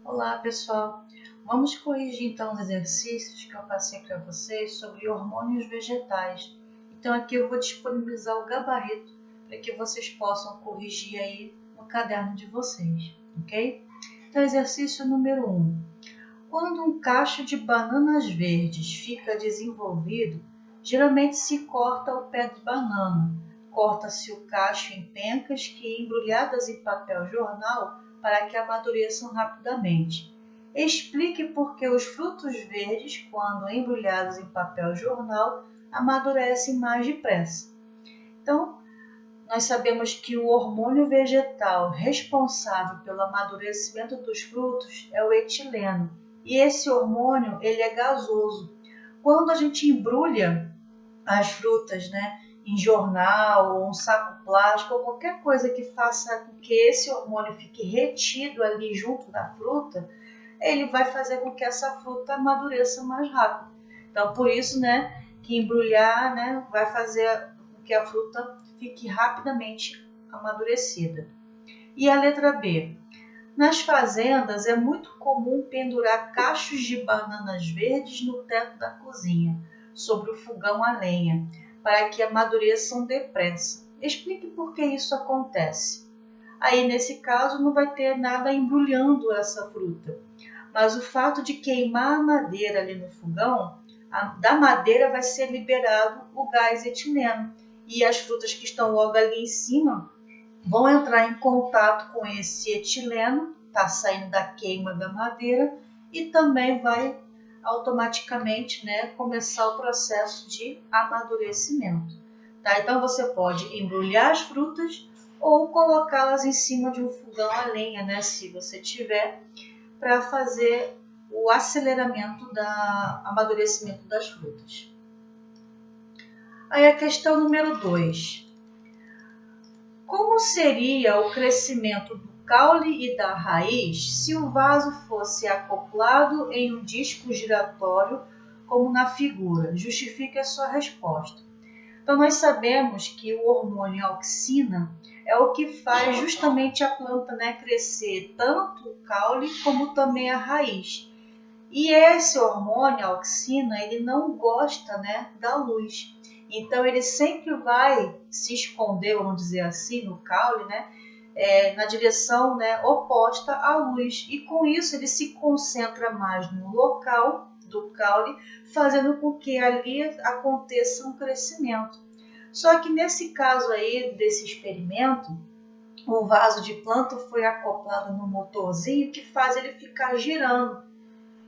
Olá, pessoal. Vamos corrigir então os exercícios que eu passei para vocês sobre hormônios vegetais. Então aqui eu vou disponibilizar o gabarito para que vocês possam corrigir aí no caderno de vocês, ok? Então exercício número 1. Quando um cacho de bananas verdes fica desenvolvido, geralmente se corta o pé de banana. Corta-se o cacho em pencas que, embrulhadas em papel jornal, para que amadureçam rapidamente. Explique por que os frutos verdes, quando embrulhados em papel jornal, amadurecem mais depressa. Então, nós sabemos que o hormônio vegetal responsável pelo amadurecimento dos frutos é o etileno. E esse hormônio, ele é gasoso. Quando a gente embrulha as frutas, em jornal ou um saco plástico ou qualquer coisa que faça com que esse hormônio fique retido ali junto da fruta, ele vai fazer com que essa fruta amadureça mais rápido. Então, por isso, que embrulhar, vai fazer com que a fruta fique rapidamente amadurecida. E a letra B. Nas fazendas é muito comum pendurar cachos de bananas verdes no teto da cozinha, sobre o fogão a lenha, para que amadureçam depressa. Explique por que isso acontece. Aí, nesse caso, não vai ter nada embrulhando essa fruta. Mas o fato de queimar a madeira ali no fogão, da madeira vai ser liberado o gás etileno. E as frutas que estão logo ali em cima vão entrar em contato com esse etileno, está saindo da queima da madeira, e também vai automaticamente começar o processo de amadurecimento. Tá? Então você pode embrulhar as frutas ou colocá-las em cima de um fogão a lenha, se você tiver, para fazer o aceleramento do amadurecimento das frutas. Aí a questão número 2. Como seria o crescimento do caule e da raiz se o vaso fosse acoplado em um disco giratório, como na figura? Justifique a sua resposta. Então, nós sabemos que o hormônio auxina é o que faz justamente a planta crescer tanto o caule como também a raiz. E esse hormônio auxina, ele não gosta da luz. Então, ele sempre vai se esconder, vamos dizer assim, no caule, na direção oposta à luz. E com isso, ele se concentra mais no local do caule, fazendo com que ali aconteça um crescimento. Só que nesse caso aí, desse experimento, o vaso de planta foi acoplado no motorzinho que faz ele ficar girando.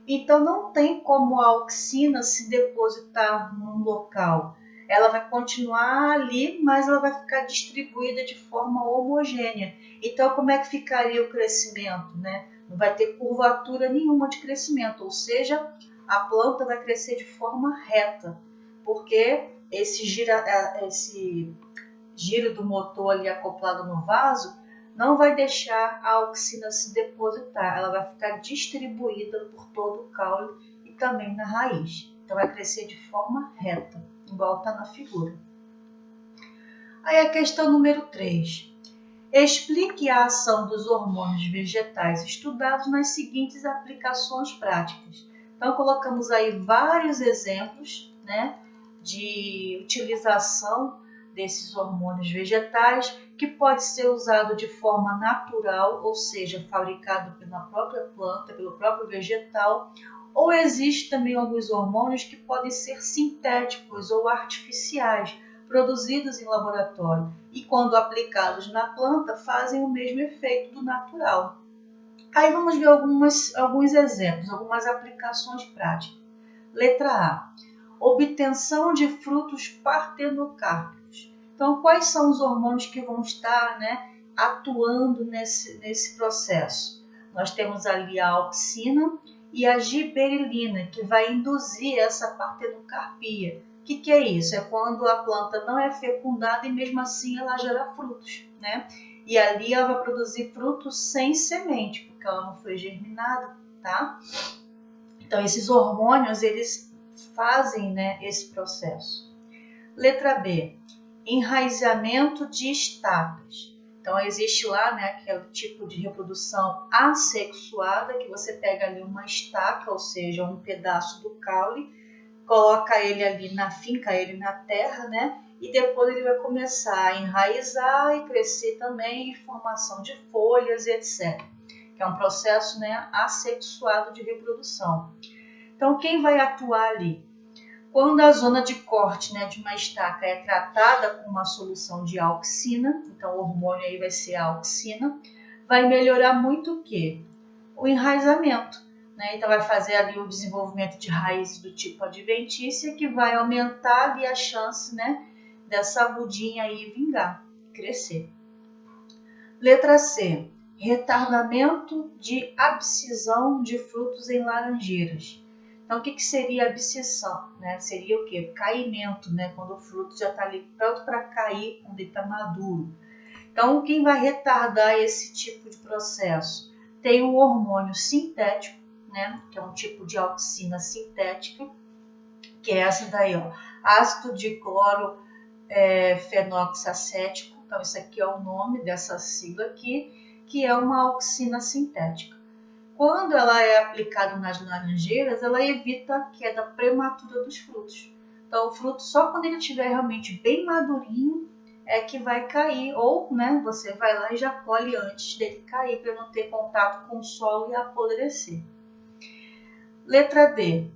Então, não tem como a auxina se depositar num local. Ela vai continuar ali, mas ela vai ficar distribuída de forma homogênea. Então, como é que ficaria o crescimento? Não vai ter curvatura nenhuma de crescimento, ou seja, a planta vai crescer de forma reta, porque esse giro do motor ali acoplado no vaso não vai deixar a auxina se depositar, ela vai ficar distribuída por todo o caule e também na raiz. Então vai crescer de forma reta, igual está na figura. Aí a questão número 3. Explique a ação dos hormônios vegetais estudados nas seguintes aplicações práticas. Então colocamos aí vários exemplos de utilização desses hormônios vegetais, que pode ser usado de forma natural, ou seja, fabricado pela própria planta, pelo próprio vegetal, ou existe também alguns hormônios que podem ser sintéticos ou artificiais, produzidos em laboratório, e quando aplicados na planta fazem o mesmo efeito do natural. Aí vamos ver alguns exemplos, algumas aplicações práticas. Letra A. Obtenção de frutos partenocárpicos. Então, quais são os hormônios que vão estar atuando nesse processo? Nós temos ali a auxina e a giberelina, que vai induzir essa partenocarpia. O que é isso? É quando a planta não é fecundada e mesmo assim ela gera frutos, E ali ela vai produzir frutos sem semente, porque ela não foi germinada, tá? Então, esses hormônios, eles fazem esse processo. Letra B. Enraizamento de estacas. Então existe lá, né, aquele tipo de reprodução assexuada, que você pega ali uma estaca, ou seja, um pedaço do caule, coloca ele ali, finca ele na terra, né, e depois ele vai começar a enraizar e crescer também, formação de folhas e etc. Que é um processo, né, assexuado de reprodução. Então quem vai atuar ali? Quando a zona de corte, né, de uma estaca é tratada com uma solução de auxina, então o hormônio aí vai ser a auxina, vai melhorar muito o quê? O enraizamento, né? Então vai fazer ali o desenvolvimento de raízes do tipo adventícia, que vai aumentar ali a chance, né, dessa mudinha aí vingar, crescer. Letra C. Retardamento de abscisão de frutos em laranjeiras. Então, o que seria abscisão? Né? Seria o quê? Caimento, né? Quando o fruto já está ali pronto para cair, quando ele está maduro. Então, quem vai retardar esse tipo de processo? Tem um hormônio sintético, né? Que é um tipo de auxina sintética, que é essa daí, ó, ácido de clorofenoxacético. Então, isso aqui é o nome dessa sigla aqui, que é uma auxina sintética. Quando ela é aplicada nas laranjeiras, ela evita a queda prematura dos frutos. Então, o fruto só quando ele estiver realmente bem madurinho é que vai cair, ou, né, você vai lá e já colhe antes dele cair para não ter contato com o solo e apodrecer. Letra D.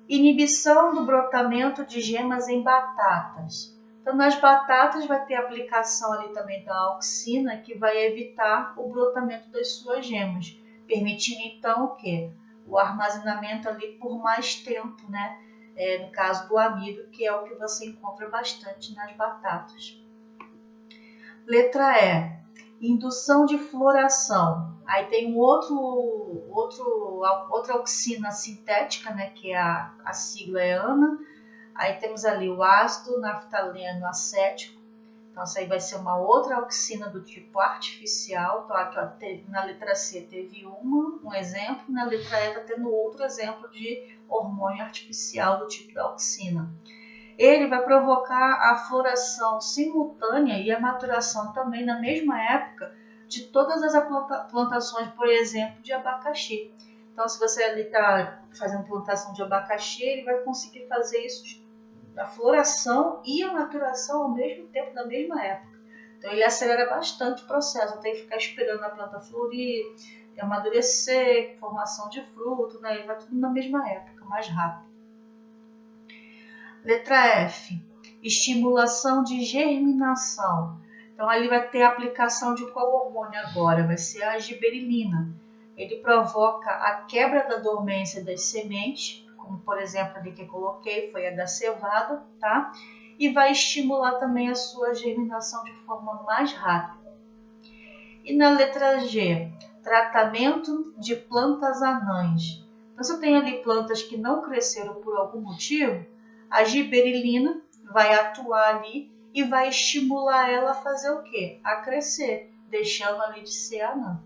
Inibição do brotamento de gemas em batatas. Então, nas batatas vai ter aplicação ali também da auxina, que vai evitar o brotamento das suas gemas, permitindo então o quê? O armazenamento ali por mais tempo, né? No caso do amido, que é o que você encontra bastante nas batatas. Letra E. Indução de floração. Aí tem outra auxina sintética, né? Que é a sigla é ANA. Aí temos ali o ácido naftaleno acético. Então, essa aí vai ser uma outra auxina do tipo artificial. Então, aqui, ó, na letra C teve um exemplo, na letra E está tendo outro exemplo de hormônio artificial do tipo da auxina. Ele vai provocar a floração simultânea e a maturação também na mesma época de todas as plantações, por exemplo, de abacaxi. Então, se você ali está fazendo plantação de abacaxi, ele vai conseguir fazer isso, a floração e a maturação ao mesmo tempo, na mesma época. Então ele acelera bastante o processo, tem que ficar esperando a planta florir, amadurecer, formação de fruto, né? Ele vai tudo na mesma época, mais rápido. Letra F. Estimulação de germinação. Então ali vai ter a aplicação de qual hormônio agora? Vai ser a giberelina. Ele provoca a quebra da dormência das sementes, como por exemplo ali que eu coloquei, foi a da cevada, tá? E vai estimular também a sua germinação de forma mais rápida. E na letra G, tratamento de plantas anãs. Então, se eu tenho ali plantas que não cresceram por algum motivo, a giberelina vai atuar ali e vai estimular ela a fazer o quê? A crescer, deixando ali de ser anã.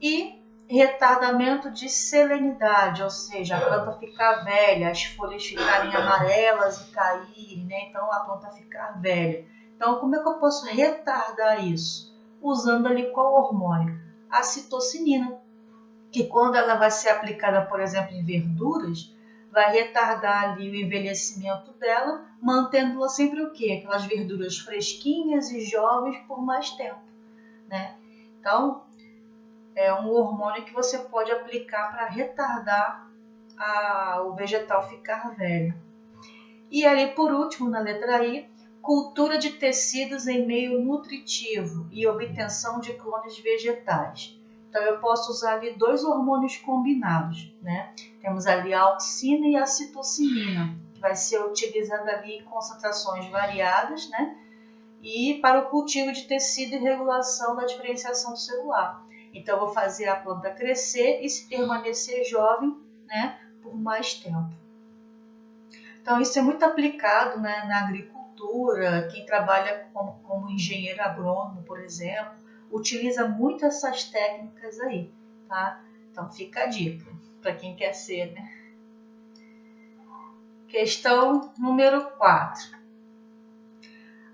E retardamento de selenidade, ou seja, a planta ficar velha, as folhas ficarem amarelas e caírem, né? Então a planta ficar velha. Então, como é que eu posso retardar isso? Usando ali qual hormônio? A citocinina, que quando ela vai ser aplicada, por exemplo, em verduras, vai retardar ali o envelhecimento dela, mantendo-la sempre o quê? Aquelas verduras fresquinhas e jovens por mais tempo, né? Então, é um hormônio que você pode aplicar para retardar o vegetal ficar velho. E ali, por último, na letra I, cultura de tecidos em meio nutritivo e obtenção de clones vegetais. Então, eu posso usar ali dois hormônios combinados, né? Temos ali a auxina e a citocinina, que vai ser utilizada ali em concentrações variadas, né? E para o cultivo de tecido e regulação da diferenciação celular. Então, eu vou fazer a planta crescer e se permanecer jovem, né, por mais tempo. Então, isso é muito aplicado, né, na agricultura. Quem trabalha como engenheiro agrônomo, por exemplo, utiliza muito essas técnicas aí, tá? Então, fica a dica para quem quer ser, né? Questão número 4.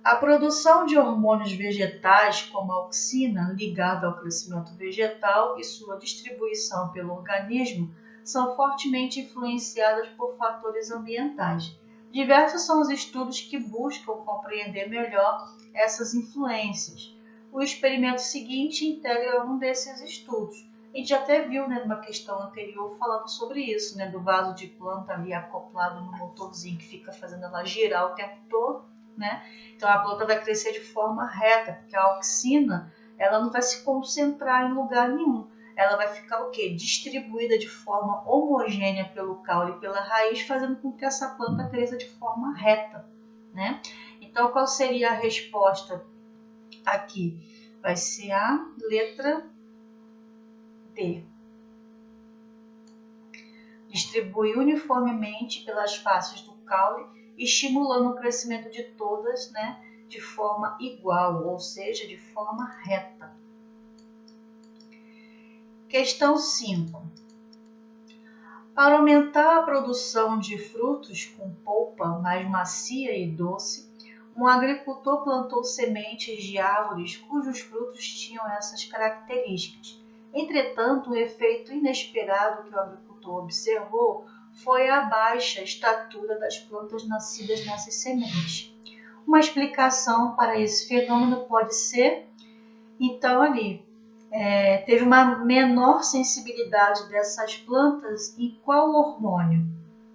A produção de hormônios vegetais, como a auxina, ligada ao crescimento vegetal, e sua distribuição pelo organismo, são fortemente influenciadas por fatores ambientais. Diversos são os estudos que buscam compreender melhor essas influências. O experimento seguinte integra um desses estudos. A gente até viu, né, numa questão anterior falando sobre isso, né, do vaso de planta ali acoplado no motorzinho que fica fazendo ela girar o tempo todo, né? Então a planta vai crescer de forma reta, porque a auxina ela não vai se concentrar em lugar nenhum. Ela vai ficar o quê? Distribuída de forma homogênea pelo caule e pela raiz, fazendo com que essa planta cresça de forma reta, né? Então qual seria a resposta aqui? Vai ser a letra D. Distribui uniformemente pelas faces do caule, estimulando o crescimento de todas, né, de forma igual, ou seja, de forma reta. Questão 5. Para aumentar a produção de frutos com polpa mais macia e doce, um agricultor plantou sementes de árvores cujos frutos tinham essas características. Entretanto, o efeito inesperado que o agricultor observou foi a baixa estatura das plantas nascidas nessas sementes. Uma explicação para esse fenômeno pode ser, então, teve uma menor sensibilidade dessas plantas em qual hormônio?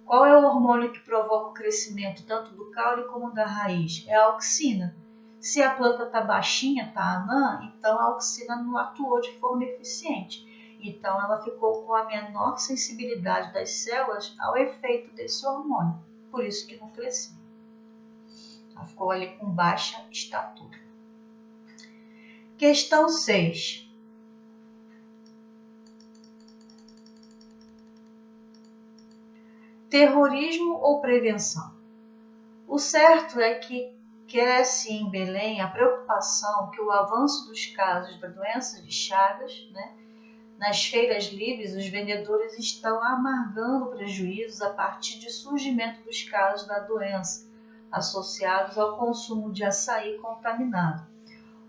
Qual é o hormônio que provoca o crescimento tanto do caule como da raiz? É a auxina. Se a planta está baixinha, está anã, então a auxina não atuou de forma eficiente. Então ela ficou com a menor sensibilidade das células ao efeito desse hormônio. Por isso que não cresceu. Ela ficou ali com baixa estatura. Questão 6. Terrorismo ou prevenção? O certo é que cresce em Belém a preocupação que o avanço dos casos da doença de Chagas, né, nas feiras livres, os vendedores estão amargando prejuízos a partir do surgimento dos casos da doença associados ao consumo de açaí contaminado.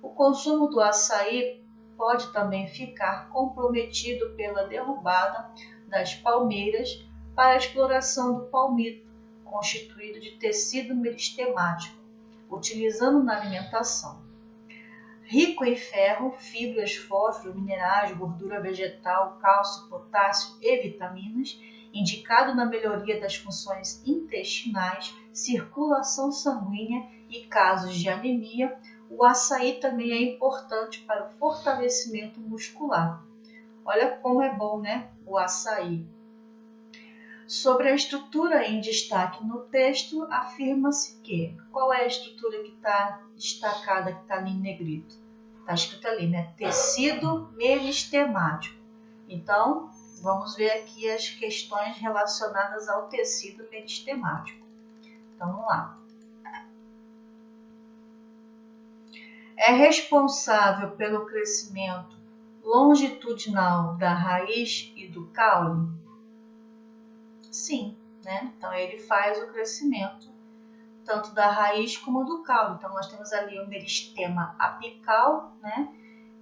O consumo do açaí pode também ficar comprometido pela derrubada das palmeiras para a exploração do palmito, constituído de tecido meristemático, utilizando na alimentação. Rico em ferro, fibras, fósforo, minerais, gordura vegetal, cálcio, potássio e vitaminas, indicado na melhoria das funções intestinais, circulação sanguínea e casos de anemia, o açaí também é importante para o fortalecimento muscular. Olha como é bom, né? O açaí. Sobre a estrutura em destaque no texto, afirma-se que... Qual é a estrutura que está destacada, que está ali em negrito? Está escrito ali, né? Tecido meristemático. Então, vamos ver aqui as questões relacionadas ao tecido meristemático. Então, vamos lá. É responsável pelo crescimento longitudinal da raiz e do caule? Sim, né? Então ele faz o crescimento tanto da raiz como do caule. Então nós temos ali o meristema apical, né?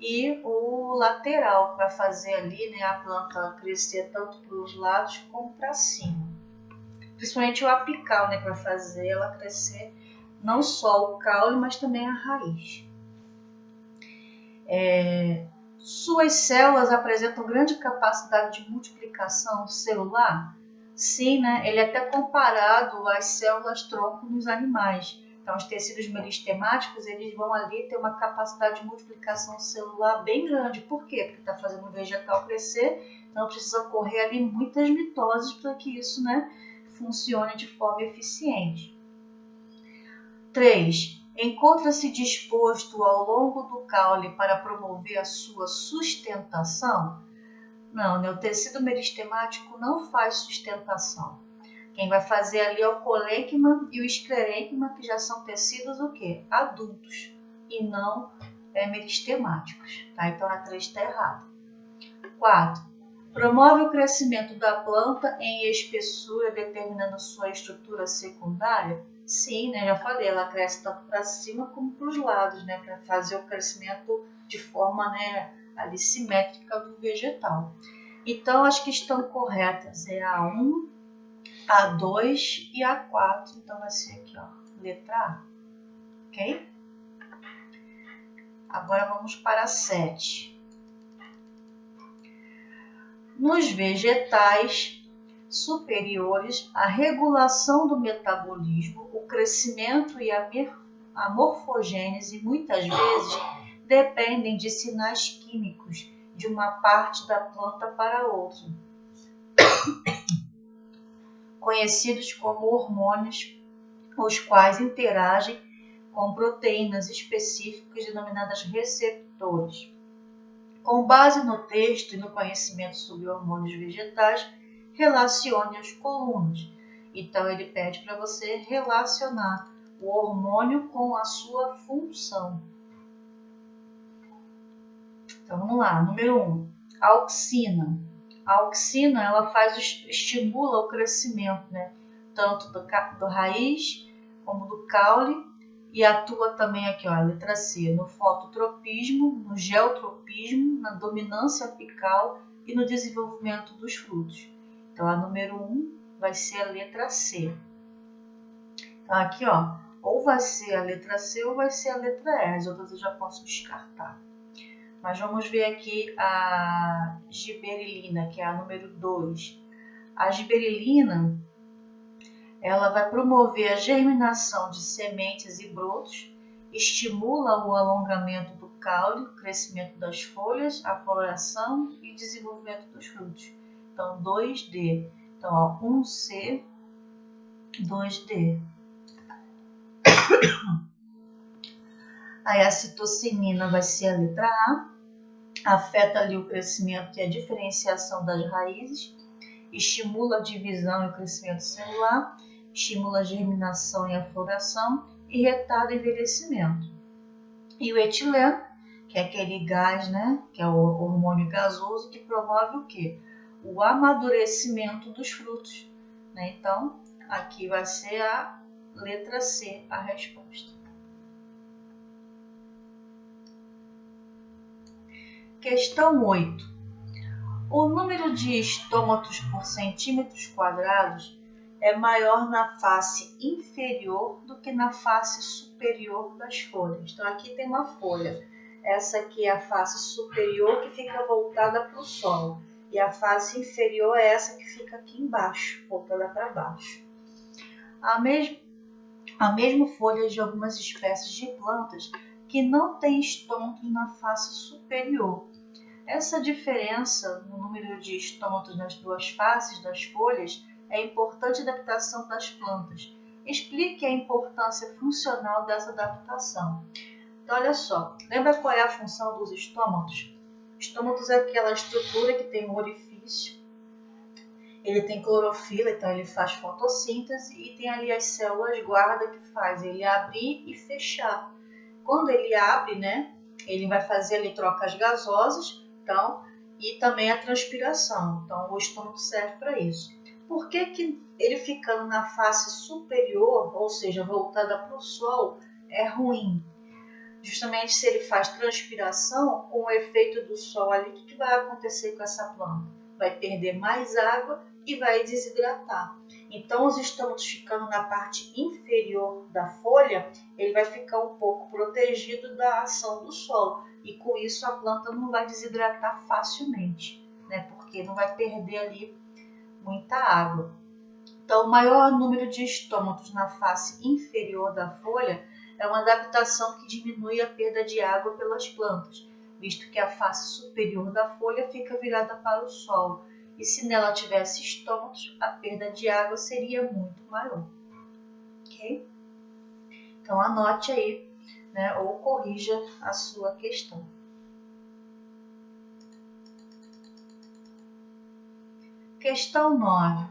E o lateral para fazer ali, né, a planta crescer tanto para os lados como para cima. Principalmente o apical, né, para fazer ela crescer não só o caule, mas também a raiz. Suas células apresentam grande capacidade de multiplicação celular? Sim, né? Ele é até comparado às células-tronco nos animais. Então, os tecidos meristemáticos, eles vão ali ter uma capacidade de multiplicação celular bem grande. Por quê? Porque está fazendo o vegetal crescer, então precisa ocorrer ali muitas mitoses para que isso, né, funcione de forma eficiente. 3. Encontra-se disposto ao longo do caule para promover a sua sustentação? Não, né? O tecido meristemático não faz sustentação. Quem vai fazer ali é o colênquima e o esclerênquima, que já são tecidos o quê? Adultos e não meristemáticos. Tá? Então a 3 está errada. 4. Promove o crescimento da planta em espessura, determinando sua estrutura secundária? Sim, né? Já falei, ela cresce tanto para cima como para os lados, né? Para fazer o crescimento de forma, né, ali simétrica do vegetal. Então, as que estão corretas é a 1, a 2 e a 4. Então, vai ser aqui, ó, letra A. Ok? Agora vamos para a 7. Nos vegetais superiores, a regulação do metabolismo, o crescimento e a morfogênese muitas vezes dependem de sinais químicos de uma parte da planta para outra, conhecidos como hormônios, os quais interagem com proteínas específicas denominadas receptores. Com base no texto e no conhecimento sobre hormônios vegetais, relacione as colunas. Então, ele pede para você relacionar o hormônio com a sua função. Então, vamos lá. Número 1. A auxina. A auxina, ela estimula o crescimento, né? Tanto do raiz como do caule, e atua também aqui, ó, a letra C, no fototropismo, no geotropismo, na dominância apical e no desenvolvimento dos frutos. Então, a número 1 vai ser a letra C. Então, aqui, ó, ou vai ser a letra C ou vai ser a letra E. As outras eu já posso descartar. Mas vamos ver aqui a giberelina, que é a número 2. A giberelina, ela vai promover a germinação de sementes e brotos, estimula o alongamento do caule, o crescimento das folhas, a floração e o desenvolvimento dos frutos. Então, 2D. Então, ó, 1C, 2D. Aí a citocinina vai ser a letra A, afeta ali o crescimento e a diferenciação das raízes, estimula a divisão e o crescimento celular, estimula a germinação e a floração e retarda o envelhecimento. E o etileno, que é aquele gás, né, que é o hormônio gasoso que promove o quê? O amadurecimento dos frutos, né? Então, aqui vai ser a letra C a resposta. Questão 8. O número de estômatos por centímetros quadrados é maior na face inferior do que na face superior das folhas. Então, aqui tem uma folha. Essa aqui é a face superior que fica voltada para o solo. E a face inferior é essa que fica aqui embaixo, voltada para baixo. A mesma folha de algumas espécies de plantas que não tem estômatos na face superior. Essa diferença no número de estômatos nas duas faces das folhas é importante adaptação das plantas. Explique a importância funcional dessa adaptação. Então, olha só, lembra qual é a função dos estômatos? Estômatos é aquela estrutura que tem um orifício, ele tem clorofila, então ele faz fotossíntese e tem ali as células guarda que faz ele abrir e fechar. Quando ele abre, né, ele vai fazer ali trocas gasosas, então, e também a transpiração. Então, o estômago serve para isso. Por que ele ficando na face superior, ou seja, voltada para o sol, é ruim? Justamente se ele faz transpiração, com o efeito do sol ali, o que vai acontecer com essa planta? Vai perder mais água e vai desidratar. Então, os estômatos ficando na parte inferior da folha, ele vai ficar um pouco protegido da ação do sol. E com isso a planta não vai desidratar facilmente, né? Porque não vai perder ali muita água. Então, o maior número de estômatos na face inferior da folha é uma adaptação que diminui a perda de água pelas plantas, visto que a face superior da folha fica virada para o solo. E se nela tivesse estômatos, a perda de água seria muito maior. Ok? Então, anote aí, né, ou corrija a sua questão. Questão 9.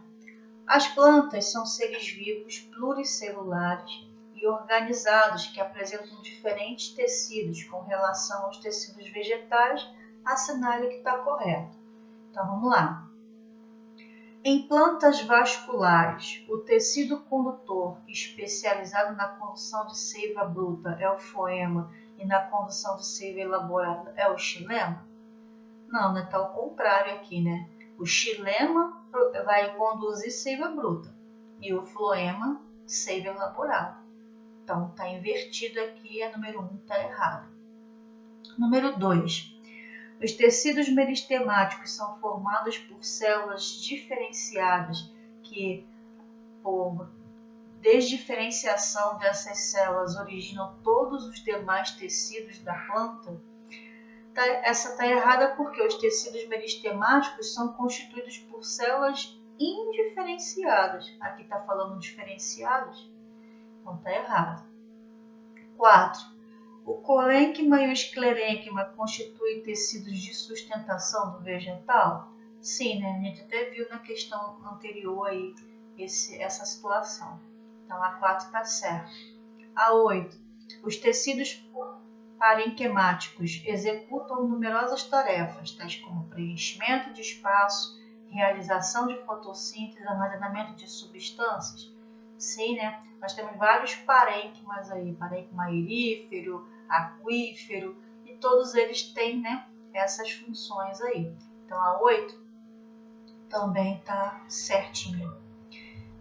As plantas são seres vivos pluricelulares e organizados que apresentam diferentes tecidos com relação aos tecidos vegetais. Assinale que está correto. Então, vamos lá. Em plantas vasculares, o tecido condutor especializado na condução de seiva bruta é o floema e na condução de seiva elaborada é o xilema? Não, né? Tá ao contrário aqui, né? O xilema vai conduzir seiva bruta e o floema, seiva elaborada. Então, tá invertido aqui, a número 1 tá errado. Número 2. Os tecidos meristemáticos são formados por células diferenciadas que, por desdiferenciação dessas células, originam todos os demais tecidos da planta. Essa está errada porque os tecidos meristemáticos são constituídos por células indiferenciadas. Aqui está falando diferenciadas, então está errado. 4. O colênquima e o esclerênquima constituem tecidos de sustentação do vegetal? Sim, né? A gente até viu na questão anterior aí essa situação. Então a 4 está certa. A 8. Os tecidos parenquemáticos executam numerosas tarefas, tais como preenchimento de espaço, realização de fotossíntese, armazenamento de substâncias. Sim, né? Nós temos vários parênquimas aí, parênquima aerífero, aquífero, e todos eles têm, né, essas funções aí. Então a 8 também está certinho.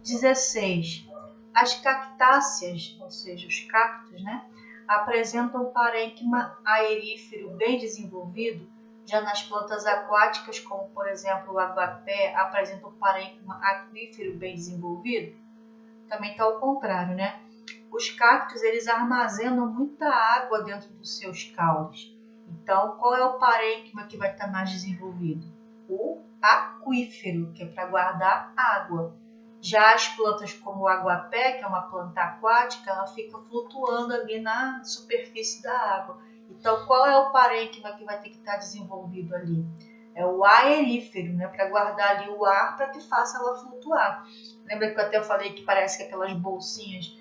16. As cactáceas, ou seja, os cactos, né, apresentam parênquima aerífero bem desenvolvido. Já nas plantas aquáticas, como por exemplo o aguapé, apresenta o parênquima aquífero bem desenvolvido. Também está ao contrário, né? Os cactos, eles armazenam muita água dentro dos seus caules. Então, qual é o parênquima que vai estar mais desenvolvido? O aquífero, que é para guardar água. Já as plantas como o aguapé, que é uma planta aquática, ela fica flutuando ali na superfície da água. Então, qual é o parênquima que vai ter que estar desenvolvido ali? É o aerífero, né? Para guardar ali o ar para que faça ela flutuar. Lembra que eu até falei que parece que aquelas bolsinhas,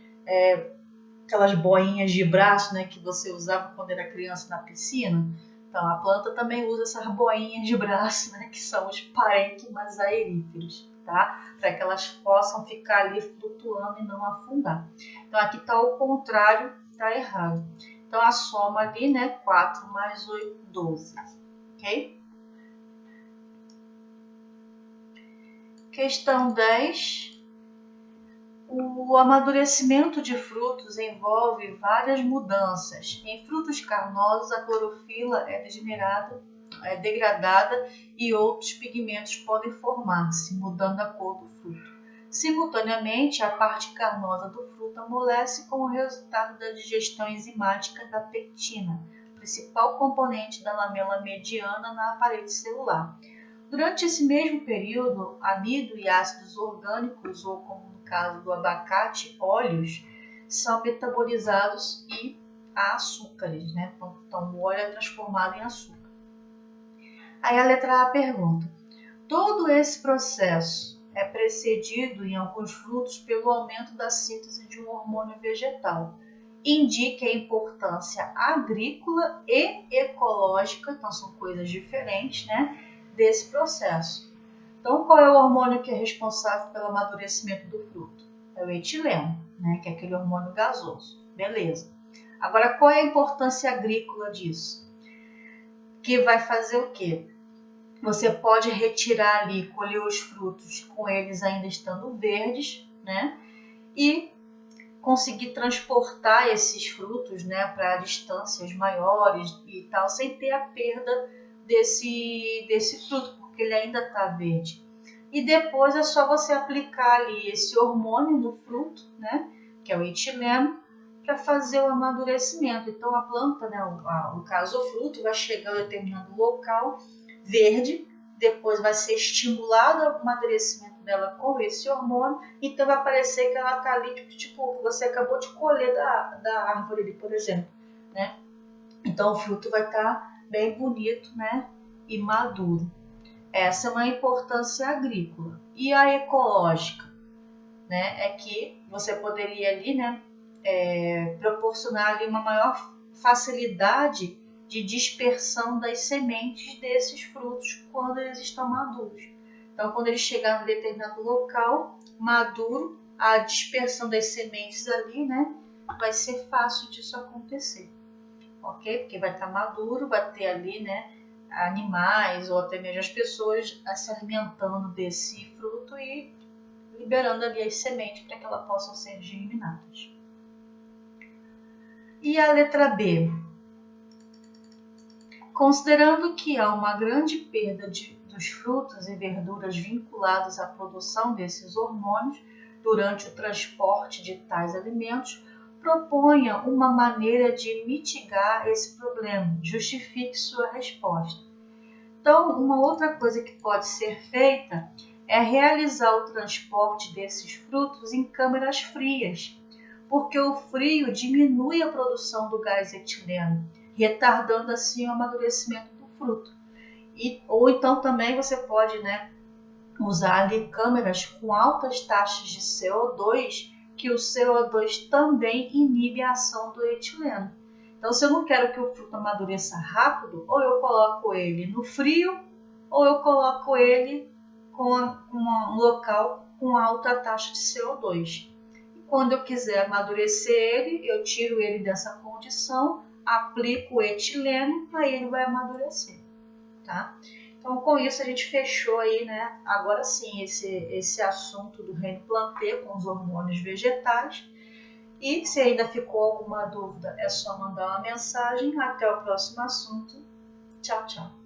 aquelas boinhas de braço, né, que você usava quando era criança na piscina? Então, a planta também usa essas boinhas de braço, né, que são os parênquimas aeríferos, tá? Para que elas possam ficar ali flutuando e não afundar. Então, aqui está o contrário, está errado. Então, a soma ali, né, 4 mais 8, 12, ok? Questão 10. O amadurecimento de frutos envolve várias mudanças. Em frutos carnosos, a clorofila é degradada e outros pigmentos podem formar-se, mudando a cor do fruto. Simultaneamente, a parte carnosa do fruto amolece como resultado da digestão enzimática da pectina, principal componente da lamela mediana na parede celular. Durante esse mesmo período, amido e ácidos orgânicos, ou como no caso do abacate, óleos, são metabolizados e há açúcares, né? Então o óleo é transformado em açúcar. Aí a letra A pergunta: todo esse processo é precedido em alguns frutos pelo aumento da síntese de um hormônio vegetal. Indique a importância agrícola e ecológica, então são coisas diferentes, né? Desse processo. Então, qual é o hormônio que é responsável pelo amadurecimento do fruto? É o etileno, né, que é aquele hormônio gasoso. Beleza. Agora, qual é a importância agrícola disso? Que vai fazer o quê? Você pode retirar ali, colher os frutos com eles ainda estando verdes, né, e conseguir transportar esses frutos, né, para distâncias maiores e tal, sem ter a perda desse fruto, porque ele ainda está verde. E depois é só você aplicar ali esse hormônio no fruto, né, que é o etileno, para fazer o amadurecimento. Então a planta, né, no caso o fruto, vai chegar a um determinado local verde, depois vai ser estimulado o amadurecimento dela com esse hormônio, então vai parecer que ela está ali, tipo que você acabou de colher da árvore ali, por exemplo, né? Então o fruto vai estar bem bonito, né, e maduro. Essa é uma importância agrícola. E a ecológica, né, é que você poderia ali, né, proporcionar ali uma maior facilidade de dispersão das sementes desses frutos quando eles estão maduros. Então, quando ele chegar em determinado local maduro, a dispersão das sementes ali, né, vai ser fácil disso acontecer, ok? Porque vai estar maduro, vai ter ali, né, animais ou até mesmo as pessoas se alimentando desse fruto e liberando ali as sementes para que elas possam ser germinadas. E a letra B? Considerando que há uma grande perda dos frutos e verduras vinculados à produção desses hormônios durante o transporte de tais alimentos, proponha uma maneira de mitigar esse problema. Justifique sua resposta. Então, uma outra coisa que pode ser feita é realizar o transporte desses frutos em câmaras frias, porque o frio diminui a produção do gás etileno, retardando assim o amadurecimento do fruto. Ou então também você pode, né, usar ali câmeras com altas taxas de CO2, que o CO2 também inibe a ação do etileno. Então, se eu não quero que o fruto amadureça rápido, ou eu coloco ele no frio, ou eu coloco ele com um local com alta taxa de CO2. E quando eu quiser amadurecer ele, eu tiro ele dessa condição, aplico o etileno, aí ele vai amadurecer, tá? Então, com isso, a gente fechou aí, né? Agora sim, esse assunto do reino plantê com os hormônios vegetais. E se ainda ficou alguma dúvida, é só mandar uma mensagem. Até o próximo assunto. Tchau, tchau.